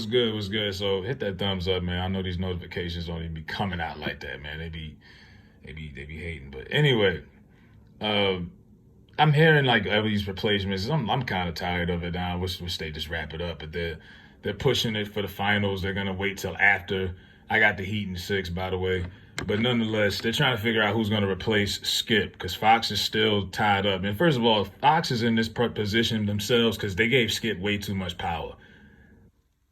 What's good? What's good? So hit that thumbs up, man. I know these notifications don't even be coming out like that, man. They be hating. But anyway, uh, I'm hearing like all these replacements. I'm kind of tired of it now. I wish they just wrap it up. But they're pushing it for the finals. They're gonna wait till after. I got the Heat in six, by the way. But nonetheless, they're trying to figure out who's going to replace Skip because Fox is still tied up. And first of all, Fox is in this position themselves because they gave Skip way too much power.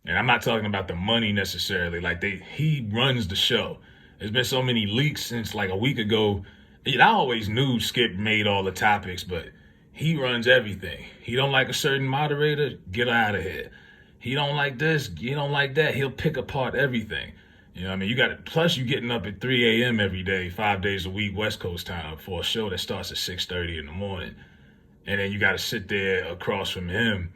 And I'm not talking about the money necessarily. Like he runs the show. There's been so many leaks since like a week ago. I always knew Skip made all the topics, but he runs everything. He don't like a certain moderator, get out of here. He don't like this, you don't like that. He'll pick apart everything. You know what I mean? You got it. Plus, you getting up at 3 a.m. every day, 5 days a week, West Coast time, for a show that starts at 6:30 in the morning. And then you got to sit there across from him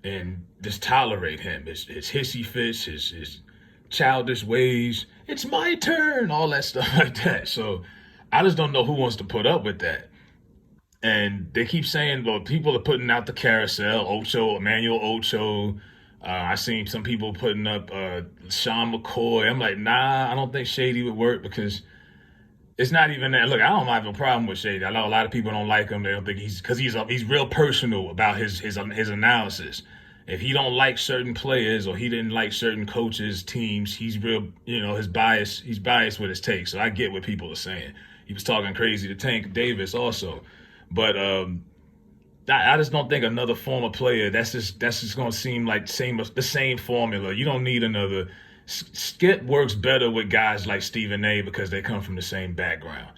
and just tolerate him. His hissy fits, his childish ways. It's my turn, all that stuff like that. So I just don't know who wants to put up with that. And they keep saying, well, people are putting out the carousel, Ocho, Emmanuel Ocho. I seen some people putting up Sean McCoy. I'm like, nah, I don't think Shady would work because it's not even that. Look, I don't have a problem with Shady. I know a lot of people don't like him. They don't think he's real personal about his analysis. If he don't like certain players or he didn't like certain coaches, teams, he's real, he's biased with his takes. So I get what people are saying. He was talking crazy to Tank Davis also. But I just don't think another former player, that's just going to seem like the same formula. You don't need another. Skip works better with guys like Stephen A because they come from the same background.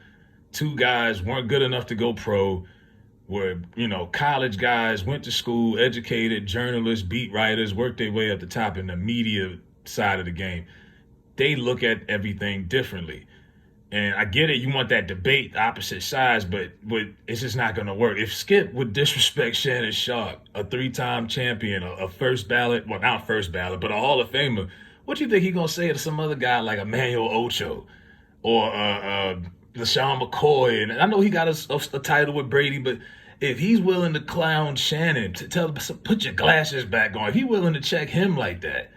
Two guys weren't good enough to go pro, were, college guys, went to school, educated, journalists, beat writers, worked their way up the top in the media side of the game. They look at everything differently. And I get it, you want that debate, opposite sides, but it's just not going to work. If Skip would disrespect Shannon Sharpe, a three-time champion, a first ballot, well, not first ballot, but a Hall of Famer, what do you think he's going to say to some other guy like Emmanuel Ocho or LaShawn McCoy? And I know he got a title with Brady, but if he's willing to clown Shannon, put your glasses back on, if he's willing to check him like that,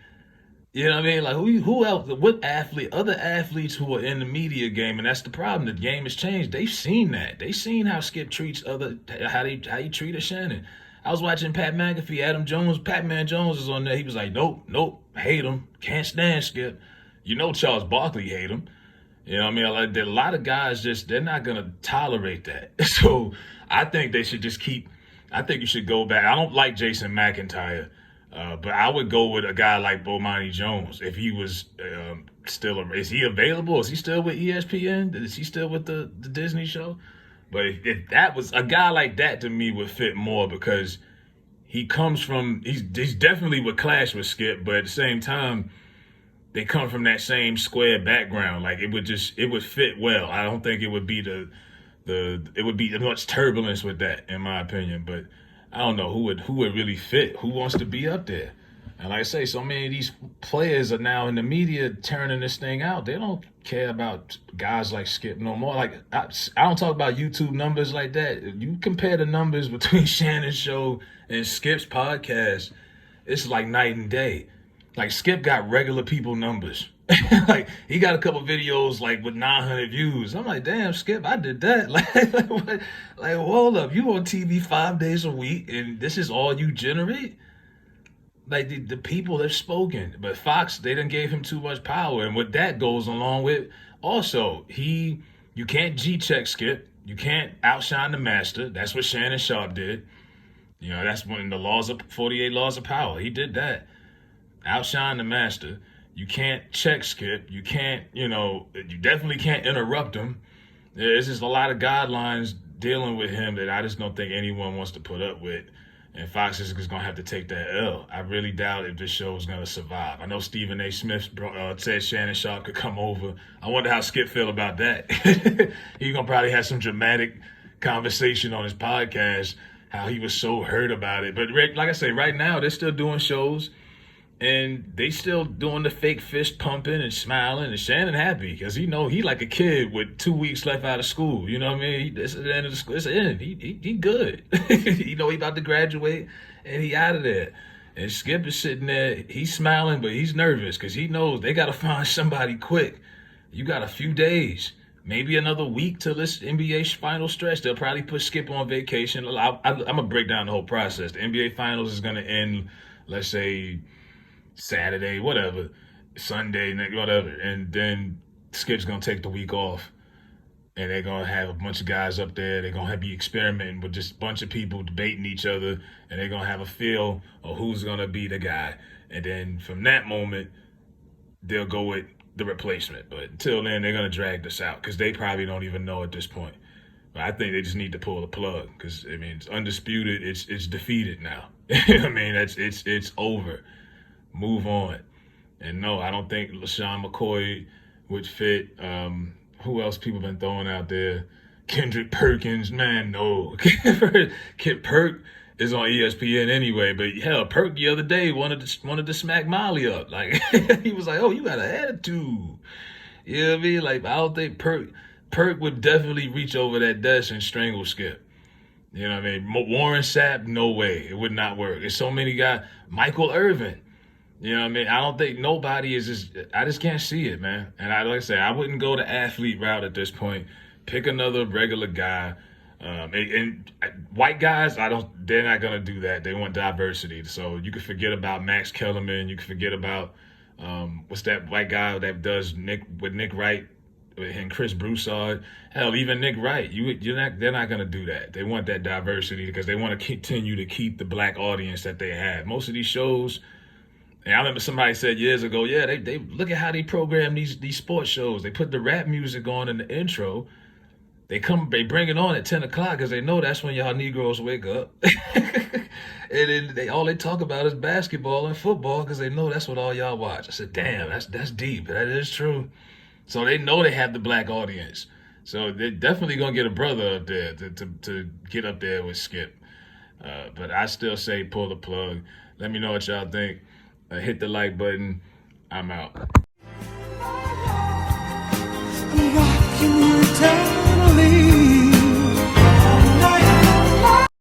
you know what I mean? Like who else? What athlete? Other athletes who are in the media game, and that's the problem. The game has changed. They've seen that. They've seen how Skip treats how he treated Shannon. I was watching Pat McAfee, Adam Jones. Pat Jones is on there. He was like, nope, hate him, can't stand Skip. Charles Barkley hate him. You know what I mean? Like a lot of guys they're not gonna tolerate that. So I think they should just keep. I think you should go back. I don't like Jason McIntyre. But I would go with a guy like Bomani Jones if he was still. Is he available? Is he still with ESPN? Is he still with the Disney show? But if that was a guy like that, to me would fit more because he comes from. He's definitely would clash with Skip, but at the same time, they come from that same square background. Like it would fit well. I don't think it would be it would be much turbulence with that, in my opinion, but. I don't know who would really fit. Who wants to be up there? And like I say, so many of these players are now in the media turning this thing out. They don't care about guys like Skip no more. Like I don't talk about YouTube numbers like that. You compare the numbers between Shannon's show and Skip's podcast, it's like night and day. Like Skip got regular people numbers. Like he got a couple videos like with 900 views. I'm like, damn, Skip, I did that. Like, hold up, you on TV 5 days a week, and this is all you generate. Like the people have spoken, but Fox they done gave him too much power, and what that goes along with, also you can't G-check Skip, you can't outshine the master. That's what Shannon Sharpe did. That's when the 48 laws of power. He did that, outshine the master. You can't check Skip. You can't, you definitely can't interrupt him. There's just a lot of guidelines dealing with him that I just don't think anyone wants to put up with. And Fox is going to have to take that L. I really doubt if this show is going to survive. I know Stephen A. Smith said Shannon Sharpe could come over. I wonder how Skip feel about that. He's going to probably have some dramatic conversation on his podcast, how he was so hurt about it. But like I say, right now, they're still doing shows. And they still doing the fake fist pumping and smiling, and Shannon happy because he like a kid with 2 weeks left out of school. You know what I mean? It's the end of the school. It's the end. He good. He about to graduate, and he out of there. And Skip is sitting there, he's smiling, but he's nervous because he knows they got to find somebody quick. You got a few days, maybe another week till this NBA final stretch. They'll probably put Skip on vacation. I'm going to break down the whole process. The NBA finals is going to end, let's say, Saturday, whatever, Sunday, whatever. And then Skip's going to take the week off. And they're going to have a bunch of guys up there. They're going to be experimenting with just a bunch of people debating each other. And they're going to have a feel of who's going to be the guy. And then from that moment, they'll go with the replacement. But until then, they're going to drag this out because they probably don't even know at this point. But I think they just need to pull the plug because, I mean, it's undisputed. It's defeated now. I mean, it's over. Move on. And no, I don't think Shady McCoy would fit. Who else people been throwing out there? Kendrick Perkins, man, no. Kid Perk is on ESPN anyway, but hell, Perk the other day wanted to smack Molly up. Like he was like, "Oh, you got an attitude." You know what I mean? Like I don't think Perk would definitely reach over that desk and strangle Skip. You know what I mean? Warren Sapp, no way, it would not work. There's so many guys. Michael Irvin. You know what I mean? I don't think nobody is I just can't see it, man. And like I said, I wouldn't go the athlete route at this point. Pick another regular guy. And white guys, they're not going to do that. They want diversity. So you can forget about Max Kellerman. You can forget about, what's that white guy that does Nick Wright and Chris Broussard. Hell, even Nick Wright. They're not going to do that. They want that diversity because they want to continue to keep the black audience that they have. Most of these shows, and I remember somebody said years ago, yeah, they look at how they program these sports shows. They put the rap music on in the intro. They bring it on at 10 o'clock because they know that's when y'all Negroes wake up. And then all they talk about is basketball and football because they know that's what all y'all watch. I said, damn, that's deep. That is true. So they know they have the black audience. So they're definitely going to get a brother up there to get up there with Skip. But I still say pull the plug. Let me know what y'all think. Hit the like button. I'm out. Rocking with